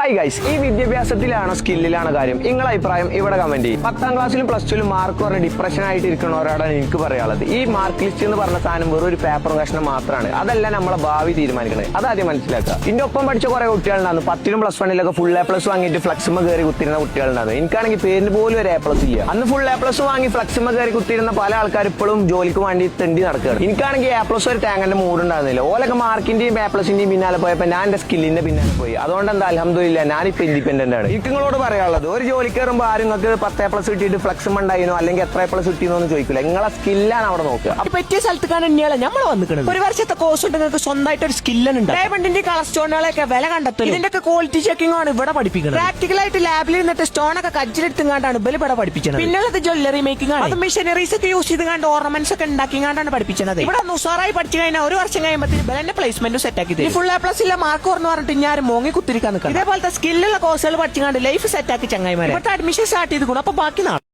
Hi guys, ഈ വിദ്യാഭ്യാസത്തിലാണോ സ്കില്ലിലാണോ കാര്യം? നിങ്ങളുടെ അഭിപ്രായം ഇവിടെ കമന്റ് ചെയ്യും. 10ാം ക്ലാസ്സിലും പ്ലസ് ടുവിലും മാർക്ക് പറഞ്ഞ ഡിപ്രഷൻ ആയിട്ട് ഇരിക്കുന്നവരോടാണ് എനിക്ക് പറയാനുള്ളത്. ഈ മാർക്ക് ലിസ്റ്റ് എന്ന് പറഞ്ഞ സാധനം വെറും ഒരു പേപ്പർ കഷ്ണം മാത്രമാണ്. അതല്ല നമ്മളെ ഭാവി തീരുമാനിക്കുന്നത്. അതാദ്യം മനസ്സിലാക്കുക. ഇതിന്റെ ഒപ്പം പഠിച്ച കുറെ കുട്ടികളുണ്ടായിരുന്നു. 10ലും പ്ലസ് 1ലൊക്കെ ഫുൾ എ പ്ലസ് വാങ്ങിയിട്ട് ഫ്ലക്സുമ കയറി കുത്തിരുന്ന കുട്ടികളുണ്ടായിരുന്നു. എനിക്കാണെങ്കിൽ പേരിന് പോലും ഒരു എ പ്ലസ് ഇല്ല. അന്ന് ഫുൾ എ പ്ലസ് വാങ്ങി ഫ്ലക്സുമ കയറി കുത്തിരുന്ന പല ആൾക്കാർ ഇപ്പോഴും ജോലിക്ക് വേണ്ടി തെണ്ടി നടക്കുകയാണ്. എനിക്കാണെങ്കിൽ എ പ്ലസ് ഒരു ടാങ്കന്റെ മൂഡ് ഉണ്ടായിരുന്നില്ല. ഓലൊക്കെ മാർക്കിന്റെയും എ പ്ലസിന്റെയും പിന്നാലെ പോയപ്പോൾ ഞാൻ എന്റെ സ്കില്ലിന്റെ പിന്നാലെ പോയി. അതുകൊണ്ട് എന്താ അൽഹംദുലില്ലാ ഞാനിപ്പോ ഇൻഡിപെൻഡന്റ് ആണ്. എനിക്ക് നിങ്ങളോട് പറയാനുള്ളത്, ഒരു ജോലി കയറുമ്പോൾ ആരും നിങ്ങൾക്ക് 10 എ പ്ലസ് കിട്ടിയിട്ട് ഫ്ലക്സും ഉണ്ടായിനോ അല്ലെങ്കിൽ എത്ര എ പ്ലസ് കിട്ടിയെന്നോ എന്ന് ചോദിക്കില്ല. നിങ്ങളെ സ്കില്ലാണ് അവിടെ നോക്കുക. അപ്പൊ പറ്റിയ സ്ഥലത്തേക്കാണ് തന്നെയാണ് നമ്മൾ വന്നിക്കുന്നത്. ഒരു വർഷത്തെ കോഴ്സ് ഉണ്ട്, നിങ്ങൾക്ക് സ്വന്തമായിട്ട് ഒരു സ്കില്ലുണ്ട്. ഡയമണ്ടിന്റെ കളർ സ്റ്റോണുകളൊക്കെ വില കണ്ടെത്തും. ഇതിന്റെ ഒക്കെ ക്വാളിറ്റി ചെക്കിംഗ് ആണ് ഇവിടെ പഠിപ്പിക്കുന്നത്. പ്രാക്ടിക്കലായിട്ട് ലാബിൽ നിന്നിട്ട് സ്റ്റോണൊക്കെ കജ്ജിലെടുത്തുകൊണ്ടാണ് ഇവര് ഇവിടെ പഠിപ്പിച്ചത്. പിന്നുള്ളത് ജ്വല്ലറി മേക്കിംഗ് ആണ്. അത് മെഷീനറീസ് ഒക്കെ യൂസ് ചെയ്തുകൊണ്ട് ഓർണമെന്റ്സ് ഒക്കെ ഉണ്ടാക്കിക്കൊണ്ടാണ് പഠിപ്പിച്ചത്. ഇവിടെ ഉസാറായി പഠിച്ചു കഴിഞ്ഞാൽ ഒരു വർഷം കഴിയുമ്പോൾ ബലന്റെ പ്ലേസ്മെന്റ് സെറ്റ് ആക്കി ഫുൾ എ പ്ലസ് ഇല്ല മാർക്ക് പറഞ്ഞു പറഞ്ഞിട്ട് ഞാൻ മോങ്ങി കുത്തിരിക്കാൻ നിൽക്കാം. ഇതേപോലത്തെ സ്കില്ലുള്ള കോഴ്സുകൾ പഠിച്ചുകൊണ്ട് ലൈഫ് സെറ്റ് ആക്കി ചങ്ങായിമാരെ അഡ്മിഷൻ സ്റ്റാർട്ട് ചെയ്തു. അപ്പൊ ബാക്കി നാളെ